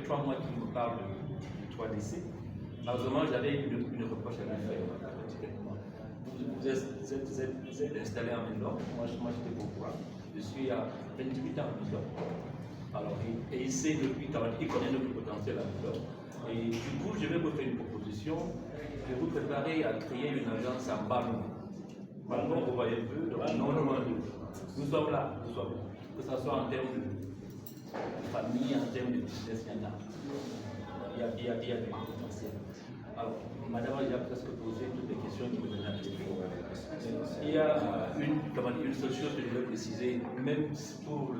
3 mois qui me parle de 3 décès. Malheureusement, j'avais une reproche à lui faire. Vous êtes installé en Médor, moi j'étais pourquoi. Je suis à 28 ans en Médor. Alors, et il sait depuis quand il connaît notre potentiel à Médor. Et du coup, je vais vous faire une proposition. Je vais vous préparer à créer une agence en Ballon. Ballon, vous voyez un peu, donc non loin de nous. Nous sommes là, que ce soit en termes de famille, en termes de business, il y a du potentiel. Alors, madame, il a presque posé toutes les questions qui me venaient à l'esprit. Il y a une seule chose que je voulais préciser, même pour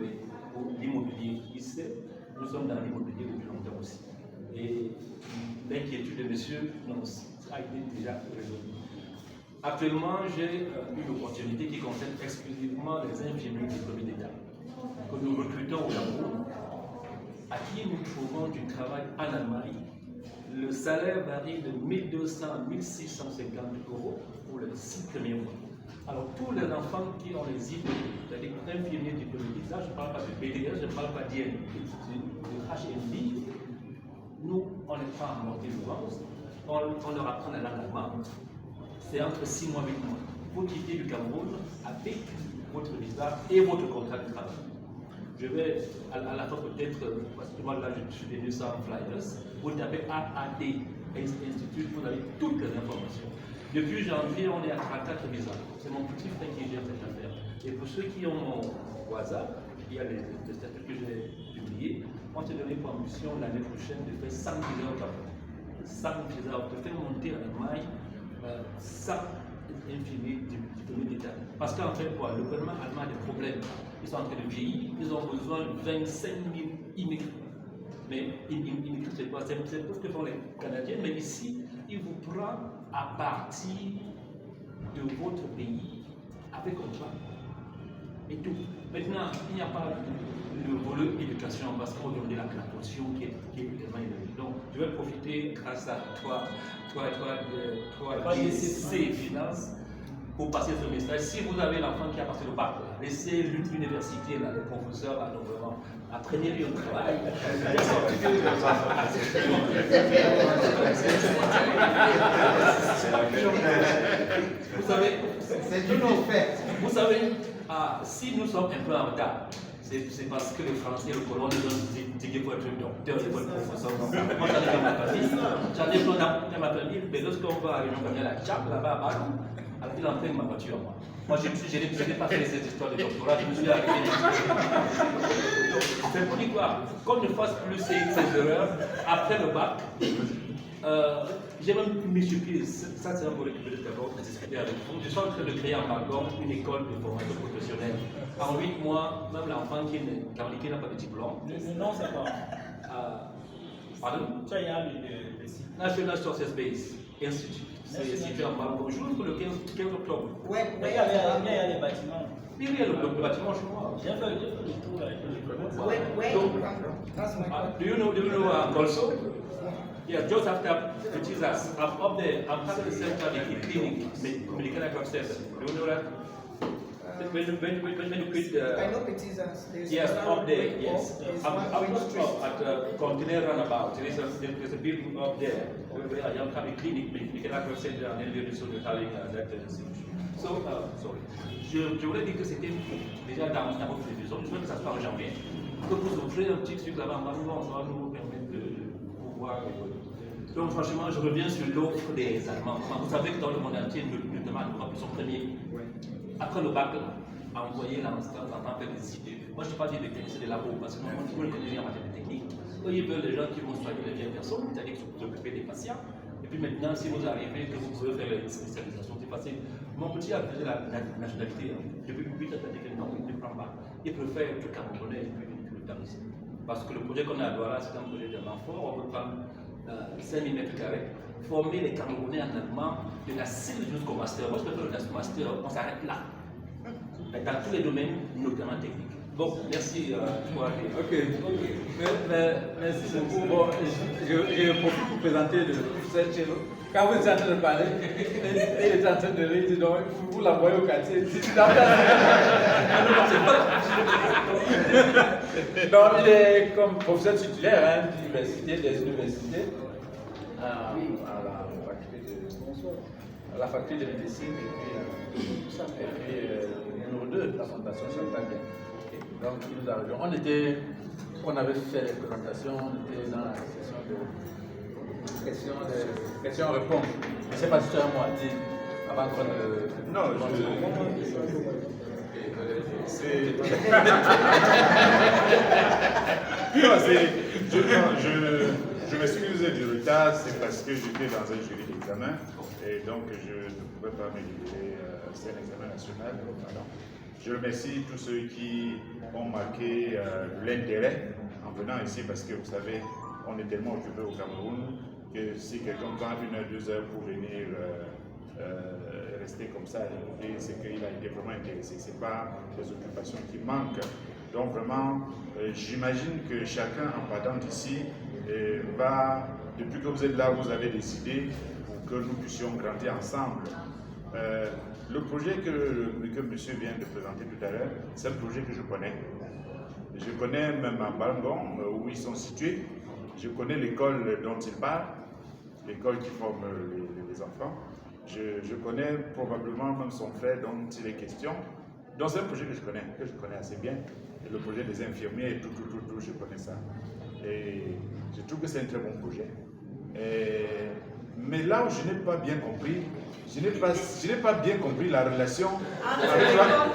l'immobilier ici, nous sommes dans l'immobilier depuis longtemps aussi. Et l'inquiétude de monsieur a été déjà résolue. Actuellement, j'ai une opportunité qui concerne exclusivement les infirmiers diplômés d'État que nous recrutons au Cameroun, à qui nous trouvons du travail en Allemagne. Le salaire varie de 1200 à 1650 euros pour les 6 premiers mois. Alors, tous les enfants qui ont les IPE, c'est-à-dire infirmiers diplômés d'État, je ne parle pas de BDS, je ne parle pas d'IN, de HND, nous, on les prend en montée d'avance, on leur apprend la langue allemande. C'est entre 6 mois et 8 mois. Vous quittez du Cameroun avec votre visa et votre contrat de travail. Je vais à la fin peut-être, parce que moi là je suis venu sans flyers, vous tapez AAD Institut, vous avez toutes les informations. Depuis janvier, on est à 34 visas. C'est mon petit frère qui gère cette affaire. Et pour ceux qui ont mon WhatsApp, il y a les statuts que j'ai publiés, on s'est donné pour ambition l'année prochaine de faire 100 visas au Cameroun. 100 visas, de faire monter en Allemagne 100 infirmiers diplômés d'État. Parce qu'en fait, quoi, le gouvernement allemand a des problèmes. Ils sont en train de vieillir, ils ont besoin de 25 000 immigrés. Mais immigrés, c'est quoi? C'est ce que font les Canadiens, mais ici, ils vous prennent à partir de votre pays avec contrat. Et tout. Maintenant, il n'y a pas le volet éducation parce qu'on va donner la portion qui est également élevée. Donc, je vais profiter grâce à toi DC Finance, pour passer ce message. Si vous avez l'enfant qui a passé le bac, laissez l'université, les professeurs, là, donc vraiment, apprenez-lui un travail. Vous savez, si nous sommes un peu en retard, c'est parce que les Français, le colon, nous donnent des tickets pour être docteur et pour être professeur. Moi, j'en ai dans ma famille, dans ma famille, mais lorsqu'on va à une famille à la Tchap, là-bas à Bâle, alors il emprunte ma voiture, moi. Moi, je n'ai pas fait cette histoire de doctorat, je me suis arrêté. C'est pour dire quoi? Qu'on ne fasse plus ces erreurs après le bac. J'ai même mis sur pied, ça c'est un volet que je vais d'abord discuter avec vous. Je suis en train de créer en Malgon une école de formation professionnelle. En 8 mois, même l'enfant qui n'a pas de diplôme. Non, c'est pas. Pardon? National Sources Base Institute. C'est situé en Malgon. J'ouvre le 15 octobre. Oui, il y a les bâtiments. Oui, il y a le bâtiment chez moi. J'ai fait le tour là. Do you know also? Yeah, just after Petizas, I'm up there, I'm part of the center, the clinic, Medical Health Center. Do you know that? When you quit the... I know Petizas. Yes, up there, yes. I'm just up at the Continental Runabout. There's a building up there where I am having clinic, Medical Health Center, and then we're also having that institution. So, sorry. Je voulais dire que c'était déjà dans votre prévision, je veux que ça se passe en janvier, que vous offrez un petit truc là-bas, maintenant, ça va nous permettre de pouvoir... Donc franchement, je reviens sur l'offre des Allemands. Vous savez que dans le monde entier, nous demandons plus son premier. Après le bac, envoyer l'instance en tant que des idées. Moi, je ne suis pas dit de technicien de labo, parce que moi, je ne connais rien en matière de technique. Eux, ils veulent les gens qui vont soigner les vieilles personnes, c'est-à-dire s'occuper des patients. Et puis maintenant, si vous arrivez, que vous pouvez faire les spécialisations, c'est facile. Mon petit a fait la nationalité. Depuis 8 ans, il a dit non, il ne prend pas. Il préfère être camerounais et puis le temps ici. Parce que le projet qu'on a à Douala, c'est un projet tellement fort, on peut prendre 5000 mètres carrés, former les Camerounais en allemand de la CIL jusqu'au master. Moi, je peux faire le master, on s'arrête là. Dans tous les domaines, notamment techniques. Bon, merci. Ok. Merci beaucoup. Bon, je profite pour présenter le professeur Chelo. Quand vous êtes en train de parler, il est en train de rire, il dit donc, vous l'envoyez au quartier. Donc, il est comme professeur titulaire des universités à la faculté de médecine et puis numéro 2 la fondation Chantal. Donc, nous arrivions. On avait fait les présentations, on était dans la session de questions-réponses. Je ne sais pas si tu as un mot à dire avant qu'on ne. Non, je m'excuse du retard, c'est parce que j'étais dans un jury d'examen et donc je ne pouvais pas me libérer. C'est un examen national. Pardon. Je remercie tous ceux qui ont marqué l'intérêt en venant ici parce que vous savez, on est tellement occupé au Cameroun que si quelqu'un prend 1 heure, 2 heures pour venir rester comme ça et écouter, c'est qu'il a été vraiment intéressé. Ce n'est pas des occupations qui manquent. Donc vraiment, j'imagine que chacun en partant d'ici va, depuis que vous êtes là, vous avez décidé pour que nous puissions grandir ensemble. Le projet que monsieur vient de présenter tout à l'heure, c'est un projet que je connais. Je connais même à Balngon, où ils sont situés. Je connais l'école dont ils parlent, l'école qui forme les enfants. Je connais probablement même son frère dont il est question. Donc c'est un projet que je connais assez bien. Et le projet des infirmiers, tout, je connais ça. Et je trouve que c'est un très bon projet. Mais là où je n'ai pas bien compris, je n'ai pas bien compris la relation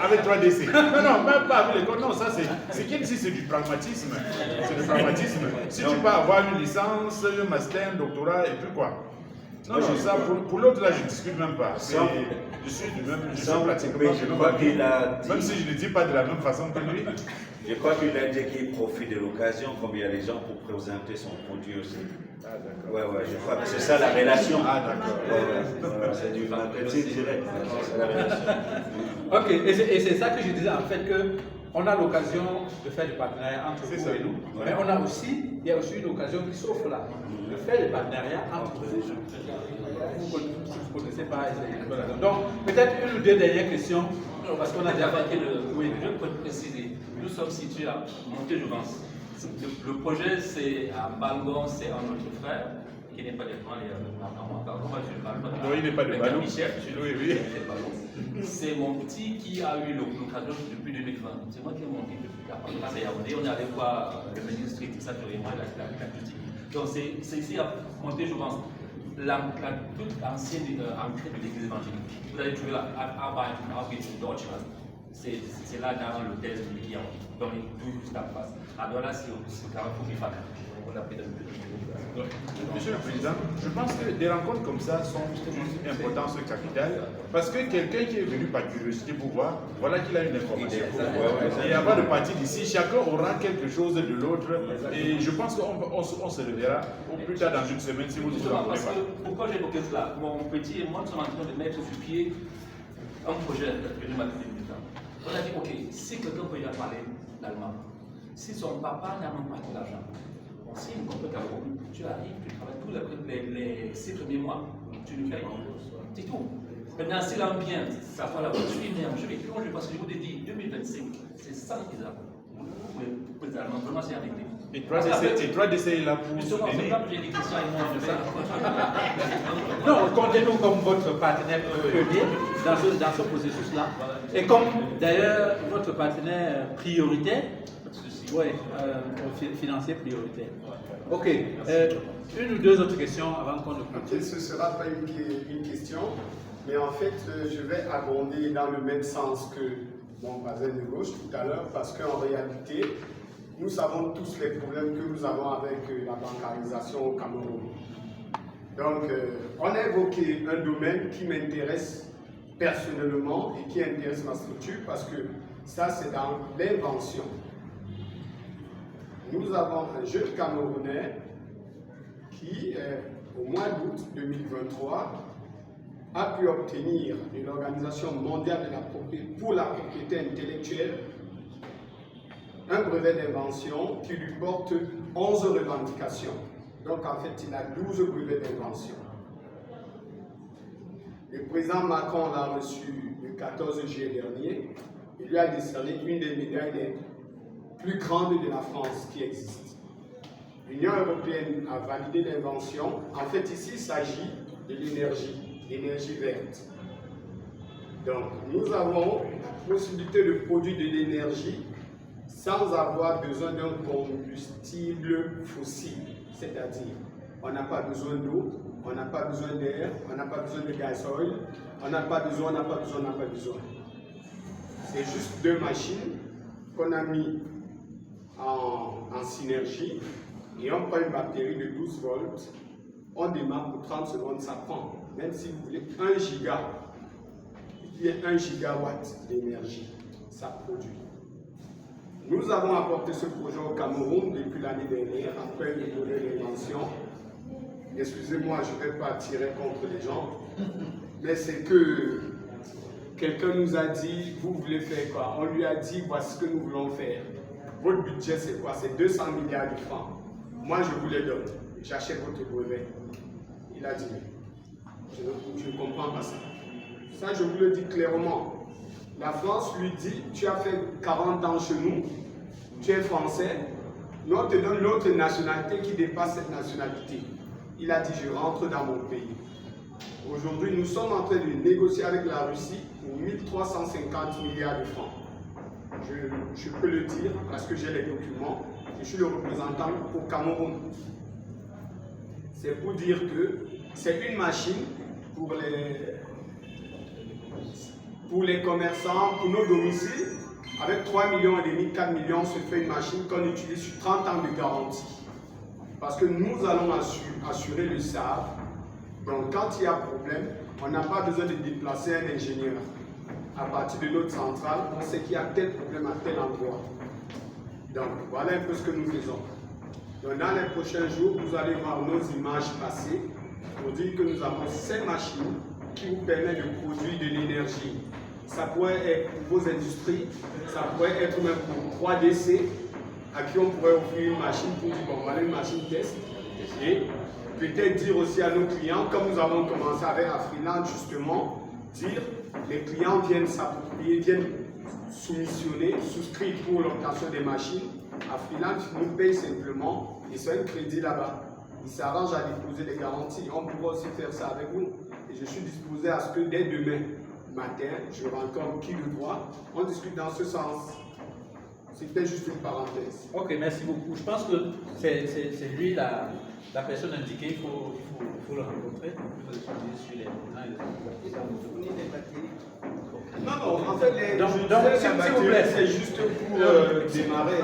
avec 3DC. Non, même pas avec l'école. Non, ça c'est comme si c'est du pragmatisme. C'est du pragmatisme. Si tu peux avoir une licence, un master, un doctorat, et puis quoi. Non, ça, pour l'autre là, je ne discute même pas. Je suis pratiquement du même, même si je ne dis pas de la même façon que lui. Je crois qu'il a dit qu'il profite de l'occasion, comme il y a des gens pour présenter son produit aussi. Ah, d'accord. Ouais, je crois que c'est ça la relation. Ah, d'accord. C'est du marketing direct. C'est la relation. Ok, et c'est ça que je disais en fait que on a l'occasion de faire du partenariat entre vous et nous, mais il y a aussi une occasion qui s'offre là, de faire des partenariats entre vous. Vous ne connaissez pas. Donc, peut-être une ou deux dernières questions, parce qu'on a déjà fait le. Oui, je peux préciser. Nous sommes situés à Montéjouvence. Le projet, c'est à Balngon, c'est un autre frère qui n'est pas des frères, Non, il n'est pas de Balou. Michel, Oui. C'est mon petit qui a eu l'occasion depuis 2020. C'est moi qui ai monté depuis là. C'est Yaoundé, on est allé voir le ministre, tout ça, et moi, la critique. Donc, c'est ici à Montéjouvence. La toute ancienne entrée de l'église évangélique. Vous allez trouver là, Deutschland. C'est là dans l'hôtel qui est dans les tout juste en face. Alors là, c'est au carrefour du Fana. On l'a fait dans le Monsieur le Président, je pense que des rencontres comme ça sont d'importance capitale parce que quelqu'un qui est venu par curiosité pour voir, voilà qu'il a une information. Il n'y a pas de parti d'ici, chacun aura quelque chose de l'autre et je pense qu'on se reverra au plus tard dans une semaine si vous ne vous en voulez pas. Pourquoi j'ai évoqué cela? Mon petit et moi nous sommes en train de mettre sur pied un projet de maturité militaire. On a dit, ok, si quelqu'un peut y parler l'allemand, si son papa n'a même pas de l'argent, on signe comme le Cameroun, tu arrives, tu travailles tous les 6 premiers mois, tu nous payes. C'est tout. Maintenant, si l'homme vient, ça soit la voiture, je vais plonger parce que je vous ai dit, 2025, c'est ça qu'ils ont. Pour les Allemands, vraiment, c'est avec Et 3DC est là pour justement, c'est aider. pas que j'ai des questions et moi, je vais. Non, comptez-nous comme votre partenaire premier dans ce processus-là. Et comme d'ailleurs votre partenaire prioritaire, financier prioritaire. Ok, une ou deux autres questions avant qu'on ne clôture. Ce ne sera pas une question, mais en fait, je vais abonder dans le même sens que mon voisin de gauche tout à l'heure, parce qu'en réalité, nous savons tous les problèmes que nous avons avec la bancarisation au Cameroun. Donc, on a évoqué un domaine qui m'intéresse personnellement et qui intéresse ma structure, parce que ça, c'est dans l'invention. Nous avons un jeune Camerounais qui, au mois d'août 2023, a pu obtenir de l'Organisation mondiale pour la propriété intellectuelle un brevet d'invention qui lui porte 11 revendications. Donc en fait, il a 12 brevets d'invention. Le président Macron l'a reçu le 14 juillet dernier. Il lui a décerné une des médailles plus grande de la France qui existe. L'Union européenne a validé l'invention. En fait, ici, il s'agit de l'énergie verte. Donc, nous avons la possibilité de produire de l'énergie sans avoir besoin d'un combustible fossile. C'est-à-dire, on n'a pas besoin d'eau, on n'a pas besoin d'air, on n'a pas besoin de gasoil, on n'a pas besoin. C'est juste deux machines qu'on a mis en synergie et on prend une batterie de 12 volts, on démarre pour 30 secondes, ça prend. Même si vous voulez 1 giga, il y a 1 gigawatt d'énergie, ça produit. Nous avons apporté ce projet au Cameroun depuis l'année dernière, après une nouvelle invention. Excusez-moi, je ne vais pas tirer contre les gens, mais c'est que quelqu'un nous a dit, vous voulez faire quoi? On lui a dit, voici ce que nous voulons faire. Votre budget c'est quoi? C'est 200 milliards de francs. Moi je vous les donne, j'achète votre brevet. Il a dit, je ne comprends pas ça. Ça je vous le dis clairement. La France lui dit, tu as fait 40 ans chez nous, tu es français, nous on te donne l'autre nationalité qui dépasse cette nationalité. Il a dit, je rentre dans mon pays. Aujourd'hui, nous sommes en train de négocier avec la Russie pour 1350 milliards de francs. Je peux le dire parce que j'ai les documents. Je suis le représentant au Cameroun. C'est pour dire que c'est une machine pour les commerçants, pour nos domiciles. Avec 3,5 millions, 4 millions, on se fait une machine qu'on utilise sur 30 ans de garantie. Parce que nous allons assurer le SAV. Donc quand il y a problème, on n'a pas besoin de déplacer un ingénieur. À partir de notre centrale, on sait qu'il y a tel problème à tel endroit. Donc voilà un peu ce que nous faisons. Donc dans les prochains jours, vous allez voir nos images passer pour dire que nous avons ces machines qui vous permettent de produire de l'énergie. Ça pourrait être pour vos industries, ça pourrait être même pour 3DC, à qui on pourrait offrir une machine pour dire bon voilà une machine test. Et peut-être dire aussi à nos clients, comme nous avons commencé avec Afriland justement, dire les clients viennent s'approprier, viennent soumissionner, souscrire pour l'obtention des machines. Afriland nous paye simplement, et c'est un crédit là-bas. Il s'arrange à déposer des garanties. On pourra aussi faire ça avec vous. Et je suis disposé à ce que dès demain matin, je rencontre qui de droit, on discute dans ce sens. C'était juste une parenthèse. Ok, merci beaucoup. Je pense que c'est lui la personne indiquée, il faut le rencontrer. Il faut sur les non, en fait, donc, s'il vous plaît, c'est juste pour démarrer.